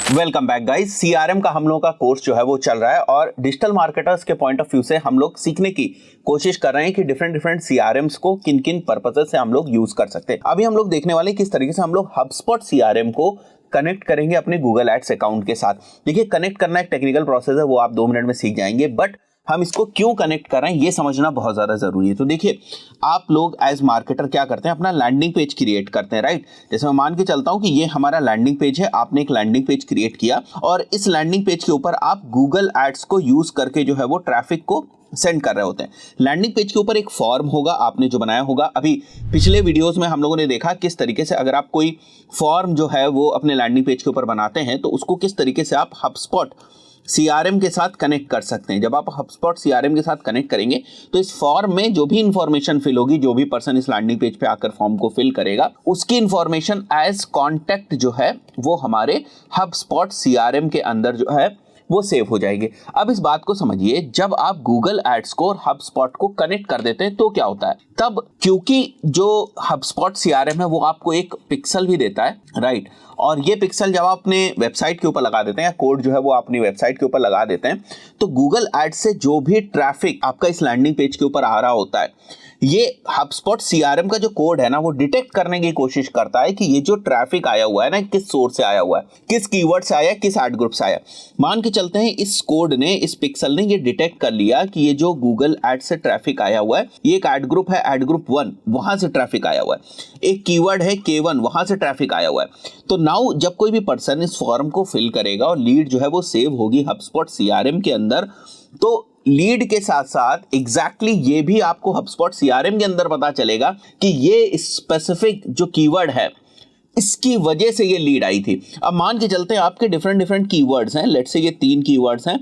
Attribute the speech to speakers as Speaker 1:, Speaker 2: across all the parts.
Speaker 1: Welcome back guys. CRM का हम लोगों का कोर्स जो है वो चल रहा है और डिजिटल मार्केटर्स के पॉइंट ऑफ व्यू से हम लोग सीखने की कोशिश कर रहे हैं कि डिफरेंट सीआरएम्स को किन किन पर्पसेस से हम लोग यूज कर सकते हैं। अभी हम लोग देखने वाले किस तरीके से हम लोग हबस्पॉट सीआरएम को कनेक्ट करेंगे अपने गूगल एड्स अकाउंट के साथ। देखिए, कनेक्ट करना एक टेक्निकल प्रोसेस है, वो आप 2 मिनट में सीख जाएंगे, बट हम इसको क्यों कनेक्ट कर रहे हैं ये समझना बहुत ज्यादा जरूरी है। तो देखिए, आप लोग एज मार्केटर क्या करते हैं, अपना लैंडिंग पेज क्रिएट करते हैं, राइट। जैसे मैं मान के चलता हूं कि ये हमारा लैंडिंग पेज है, आपने एक लैंडिंग पेज क्रिएट किया और इस लैंडिंग पेज के ऊपर आप गूगल एड्स को यूज करके जो है वो ट्रैफिक को सेंड कर रहे होते हैं। लैंडिंग पेज के ऊपर एक फॉर्म होगा, आपने जो बनाया होगा। अभी पिछले वीडियोस में हम लोगों ने देखा किस तरीके से अगर आप कोई फॉर्म जो है वो अपने लैंडिंग पेज के ऊपर बनाते हैं तो उसको किस तरीके से आप हबस्पॉट सीआरएम के साथ कनेक्ट कर सकते हैं। जब आप हबस्पॉट सीआरएम के साथ कनेक्ट करेंगे तो इस फॉर्म में जो भी इंफॉर्मेशन फिल होगी, जो भी पर्सन इस लैंडिंग पेज पे आकर फॉर्म को फिल करेगा, उसकी इंफॉर्मेशन एज कॉन्टैक्ट जो है वो हमारे हबस्पॉट सीआरएम के अंदर जो है वो सेव हो जाएगी। अब इस बात को समझिए, जब आप गूगल एड्स को और हबस्पॉट को कनेक्ट कर देते हैं तो क्या होता है, तब क्योंकि जो हबस्पॉट सीआरएम है वो आपको एक पिक्सल भी देता है, राइट। और ये पिक्सल जब आप अपने वेबसाइट के ऊपर लगा देते हैं या कोड जो है वो अपनी वेबसाइट के ऊपर लगा देते हैं तो गूगल एड्स से जो भी ट्रैफिक आपका इस लैंडिंग पेज के ऊपर आ रहा होता है, ये हबस्पॉट सीआरएम का जो कोड है ना वो डिटेक्ट करने की कोशिश करता है कि ये जो ट्रैफिक आया हुआ है ना किस सोर्स से आया हुआ है, किस कीवर्ड से आया, किस एड ग्रुप से आया। मान के चलते हैं इस कोड ने, इस पिक्सल ने ये डिटेक्ट कर लिया कि ये जो गूगल एड से ट्रैफिक आया हुआ है ये एक एड ग्रुप है, एड ग्रुप 1, वहां से ट्रैफिक आया हुआ है। एक कीवर्ड है K1, वहां से ट्रैफिक आया हुआ है। तो नाउ जब कोई भी पर्सन इस फॉर्म को फिल करेगा और लीड जो है वो सेव होगी हबस्पॉट सीआरएम के अंदर, तो लीड के साथ साथ एग्जैक्टली ये भी आपको हबस्पॉट सीआरएम के अंदर पता चलेगा कि ये स्पेसिफिक जो कीवर्ड है इसकी वजह से ये लीड आई थी। अब मान के चलते हैं आपके डिफरेंट कीवर्ड्स हैं, लेट्स से ये 3 कीवर्ड्स हैं,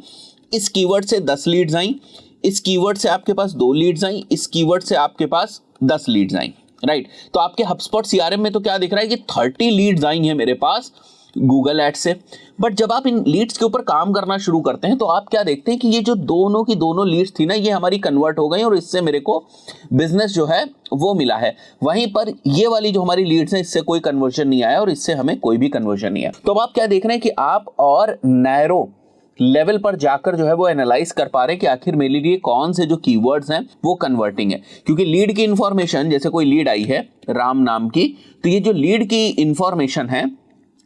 Speaker 1: इस कीवर्ड से 10 लीड्स आई, इस कीवर्ड से आपके पास 2 लीड्स आई, इस कीवर्ड से आपके पास 10 लीड्स आई, राइट। तो आपके हबस्पॉट सीआरएम में तो क्या दिख रहा है कि 30 लीड्स आई हैं मेरे पास गूगल एड्स से। बट जब आप इन लीड्स के ऊपर काम करना शुरू करते हैं तो आप क्या देखते हैं कि ये जो दोनों की दोनों लीड्स थी ना ये हमारी कन्वर्ट हो गई और इससे मेरे को बिजनेस जो है वो मिला है। वहीं पर ये वाली जो हमारी लीड्स हैं इससे कोई कन्वर्जन नहीं आया और इससे हमें कोई भी कन्वर्जन नहीं आया। तो अब आप क्या देख रहे हैं कि आप और नैरो लेवल पर जाकर जो है वो एनालाइज कर पा रहे हैं कि आखिर मेरे लिए कौन से जो कीवर्ड्स हैं वो कन्वर्टिंग है। क्योंकि लीड की इंफॉर्मेशन, जैसे कोई लीड आई है राम नाम की, तो ये जो लीड की इंफॉर्मेशन है,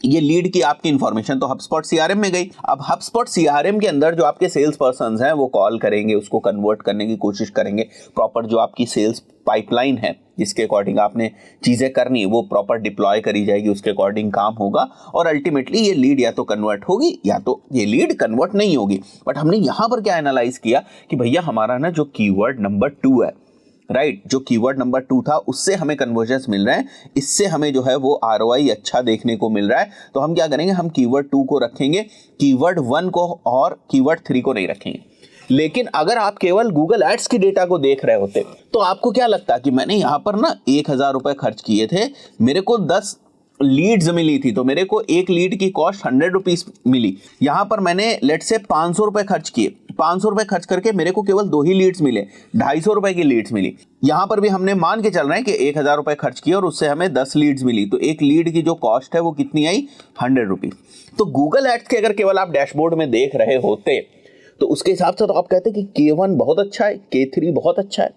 Speaker 1: ये लीड की आपकी इंफॉर्मेशन तो हबस्पॉट सीआरएम में गई। अब हबस्पॉट सीआरएम के अंदर जो आपके सेल्स पर्सन्स हैं वो कॉल करेंगे, उसको कन्वर्ट करने की कोशिश करेंगे। प्रॉपर जो आपकी सेल्स पाइपलाइन है जिसके अकॉर्डिंग आपने चीजें करनी है वो प्रॉपर डिप्लॉय करी जाएगी, उसके अकॉर्डिंग काम होगा और अल्टीमेटली ये लीड या तो कन्वर्ट होगी या तो ये लीड कन्वर्ट नहीं होगी। बट हमने यहां पर क्या एनालाइज किया कि भैया हमारा ना जो कीवर्ड नंबर 2 है, राइट, जो कीवर्ड नंबर 2 था उससे हमें कन्वर्जन्स मिल रहे हैं, इससे हमें जो है वो आरओआई अच्छा देखने को मिल रहा है। तो हम क्या करेंगे, हम कीवर्ड 2 को रखेंगे, कीवर्ड 1 को और कीवर्ड 3 को नहीं रखेंगे। लेकिन अगर आप केवल गूगल एड्स की डेटा को देख रहे होते तो आपको क्या लगता कि मैंने यहां पर ना 1000 रुपए खर्च किए थे, मेरे को 10 लीड्स मिली थी, तो मेरे को एक लीड की कॉस्ट 100 रुपीज मिली। यहां पर मैंने लेट से 500 रुपए खर्च किए, 500 रुपए खर्च करके मेरे को केवल 2 ही लीड्स मिले, 250 रुपए की लीड्स मिली। यहां पर भी हमने मान के चल रहे हैं कि 1000 रुपए खर्च किए और उससे हमें 10 लीड्स मिली, तो एक लीड की जो कॉस्ट है वो कितनी आई, 100 रुपीज। तो गूगल एड्स के अगर केवल आप डैशबोर्ड में देख रहे होते तो उसके हिसाब से तो आप कहते कि K1 बहुत अच्छा है, K3 बहुत अच्छा है,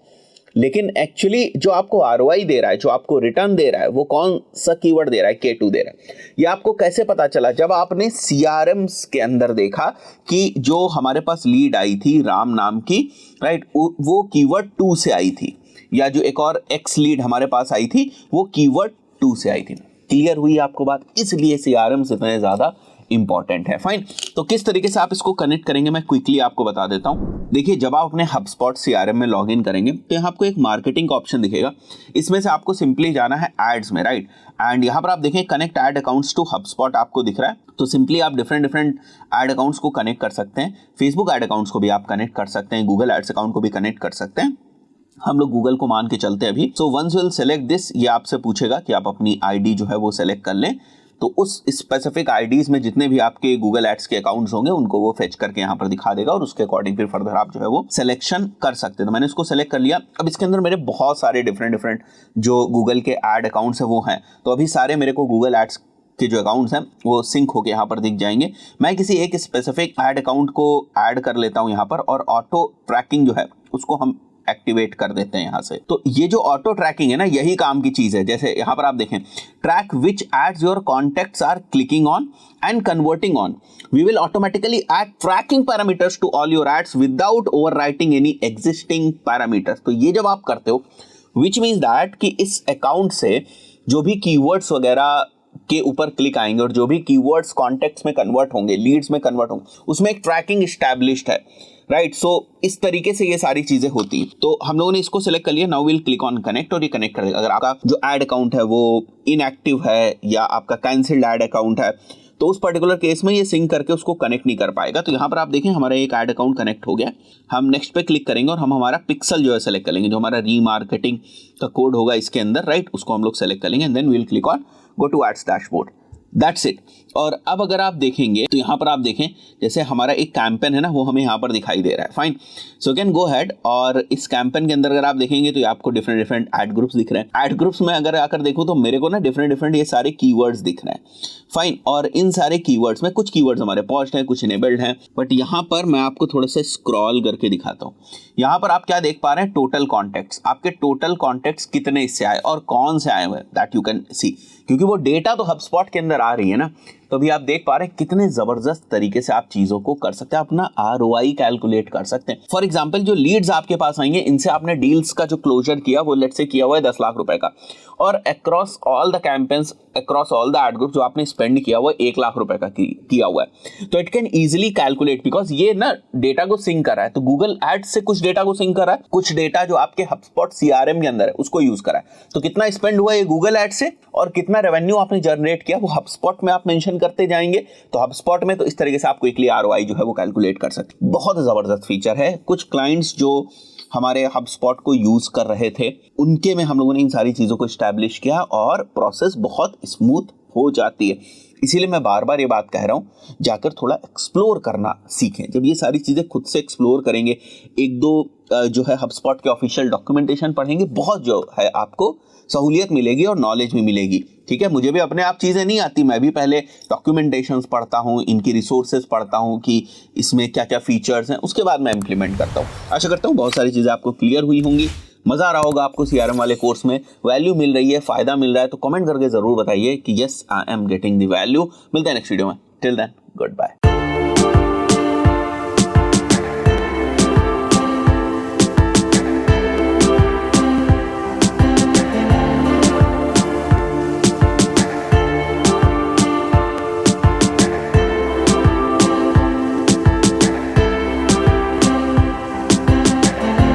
Speaker 1: लेकिन एक्चुअली जो आपको आरओआई दे रहा है, जो आपको रिटर्न दे रहा है, वो कौन सा कीवर्ड दे रहा है, K2 दे रहा है। ये आपको कैसे पता चला, जब आपने सीआरएम्स के अंदर देखा कि जो हमारे पास लीड आई थी राम नाम की, राइट, वो कीवर्ड 2 से आई थी, या जो एक और एक्स लीड हमारे पास आई थी वो कीवर्ड 2 से आई थी। क्लियर हुई आपको बात? इसलिए सीआरएम्स इतने ज्यादा इंपॉर्टेंट है। फाइन, तो किस तरीके से आप इसको कनेक्ट करेंगे मैं क्विकली आपको बता देता हूं। देखिए, जब आप अपने हबस्पॉट सीआरएम में लॉगिन करेंगे तो यहाँ आपको एक मार्केटिंग का ऑप्शन दिखेगा, इसमें से आपको सिंपली जाना है एड्स में, राइट। एंड यहाँ पर आप देखें connect ad accounts to HubSpot आपको दिख रहा है, तो सिंपली आप डिफरेंट एड अकाउंट्स को कनेक्ट कर सकते हैं। फेसबुक एड अकाउंट्स को भी आप कनेक्ट कर सकते हैं, गूगल एड्स अकाउंट को भी कनेक्ट कर सकते हैं। हम लोग गूगल को मान के चलते हैं अभी। So once will select this, ये आपसे पूछेगा कि आप अपनी आईडी जो है वो सेलेक्ट कर लें, तो उस स्पेसिफिक आईडीज में जितने भी आपके गूगल एड्स के अकाउंट्स होंगे उनको वो फेच करके यहाँ पर दिखा देगा और उसके अकॉर्डिंग फिर फर्दर आप जो है वो सिलेक्शन कर सकते हैं। तो मैंने इसको सेलेक्ट कर लिया। अब इसके अंदर मेरे बहुत सारे डिफरेंट जो गूगल के एड अकाउंट्स है वो हैं, तो अभी सारे मेरे को गूगल एड्स के जो अकाउंट्स हैं वो सिंक होके यहाँ पर दिख जाएंगे। मैं किसी एक स्पेसिफिक ऐड अकाउंट को ऐड कर लेता हूँ यहाँ पर, और ऑटो ट्रैकिंग जो है उसको हम एक्टिवेट कर देते हैं यहाँ से। तो ये जो ऑटो ट्रैकिंग है ना, यही काम की चीज है। जैसे यहाँ पर आप देखें, track which ads your contacts are clicking on and converting on, we will automatically add tracking parameters to all your ads without overwriting any existing parameters. तो ये जब आप करते हो, विच मीन्स दैट कि इस अकाउंट से जो भी कीवर्ड्स वगैरह के ऊपर क्लिक आएंगे और जो भी कीवर्ड्स कॉन्टेक्ट्स में कन्वर्ट होंगे, लीड्स में कन्वर्ट होंगे, उसमें एक ट्रैकिंग एस्टैब्लिश्ड है, राइट। सो इस तरीके से ये सारी चीजें होती हैं। तो हम लोगों ने इसको सिलेक्ट कर लिया। Now will click on connect, और ये कनेक्ट कर देगा। अगर आपका जो ऐड अकाउंट है वो इनएक्टिव है या आपका कैंसिल्ड ऐड अकाउंट है, तो उस पर्टिकुलर केस में ये सिंक करके उसको कनेक्ट नहीं कर पाएगा। तो यहाँ पर आप देखें हमारा एक ऐड अकाउंट कनेक्ट हो गया। हम नेक्स्ट पे क्लिक करेंगे और हम हमारा पिक्सल जो है सेलेक्ट कर लेंगे, जो हमारा रीमार्केटिंग का कोड होगा इसके अंदर, राइट, उसको हम लोग सेलेक्ट कर लेंगे। And then we will click on go to ads dashboard, that's it. और अब अगर आप देखेंगे तो यहाँ पर आप देखें जैसे हमारा एक कैंपेन है ना, वो हमें यहाँ पर दिखाई दे रहा है। Fine, so can go head, और इस कैंपेन के अंदर अगर आप देखेंगे तो आपको डिफरेंट डिफरेंट ऐड ग्रुप्स दिख रहे हैं। ऐड ग्रुप्स में अगर आकर देखूँ तो मेरे को ना डिफरेंट डिफरेंट ये सारे कीवर्ड्स दिख रहे हैं। फाइन, और इन सारे कीवर्ड्स में कुछ कीवर्ड्स हमारे पॉज्ड हैं, कुछ इनेबल्ड हैं, बट यहाँ पर मैं आपको थोड़ा सा स्क्रॉल करके दिखाता हूँ। यहाँ पर आप क्या देख पा रहे हैं, टोटल कॉन्टेक्ट्स, आपके टोटल कॉन्टेक्ट्स कितने इससे आए और कौन से आए हुए, दैट यू कैन सी, क्योंकि वो डेटा तो HubSpot के अंदर आ रही है ना। तो अभी आप देख पा रहे हैं कितने जबरदस्त तरीके से आप चीजों को कर सकते हैं, अपना ROI कैलकुलेट कर सकते हैं। फॉर एग्जांपल, जो लीड्स आपके पास आएंगे, इनसे आपने डील्स का जो क्लोजर किया वो लेट्स से किया हुआ है 10 लाख रुपए का, और across all the campaigns, across all the ad group जो आपने स्पेंड किया हुआ है 1 लाख रुपए का किया हुआ है। तो it can easily calculate, because ये ना डेटा को सिंक कर रहा है। तो गूगल एड्स से कुछ डेटा को सिंक कर रहा है, कुछ डेटा जो आपके HubSpot CRM के अंदर है उसको यूज कर रहा है। तो कितना स्पेंड हुआ ये गूगल एड्स से और कितना रेवेन्यू आपने जनरेट किया वो HubSpot में आप मेंशन करते जाएंगे। तो HubSpot में तो इस तरीके से आप क्विकली ROI जो है वो कैलकुलेट कर सकते हैं। बहुत जबरदस्त फीचर है। कुछ क्लाइंट्स जो हमारे HubSpot को यूज कर रहे थे, उनके में हम लोगों ने इन सारी चीजों को एस्टैब्लिश किया और प्रोसेस बहुत स्मूथ हो जाती है। इसीलिए मैं बार बार ये बात कह रहा हूँ, जाकर थोड़ा एक्सप्लोर करना सीखें। जब ये सारी चीज़ें खुद से एक्सप्लोर करेंगे, एक दो जो है HubSpot के ऑफिशियल डॉक्यूमेंटेशन पढ़ेंगे, बहुत जो है आपको सहूलियत मिलेगी और नॉलेज भी मिलेगी। ठीक है, मुझे भी अपने आप चीज़ें नहीं आती, मैं भी पहले डॉक्यूमेंटेशंस पढ़ता हूँ, इनकी रिसोर्सेज पढ़ता हूँ कि इसमें क्या क्या फीचर्स हैं, उसके बाद मैं इम्प्लीमेंट करता हूँ। आशा करता हूँ बहुत सारी चीज़ें आपको क्लियर हुई होंगी, मज़ा आ रहा होगा आपको। CRM वाले कोर्स में वैल्यू मिल रही है, फ़ायदा मिल रहा है, तो कमेंट करके ज़रूर बताइए कि yes I am getting the value. मिलते हैं नेक्स्ट वीडियो में, टिल देन गुड बाय।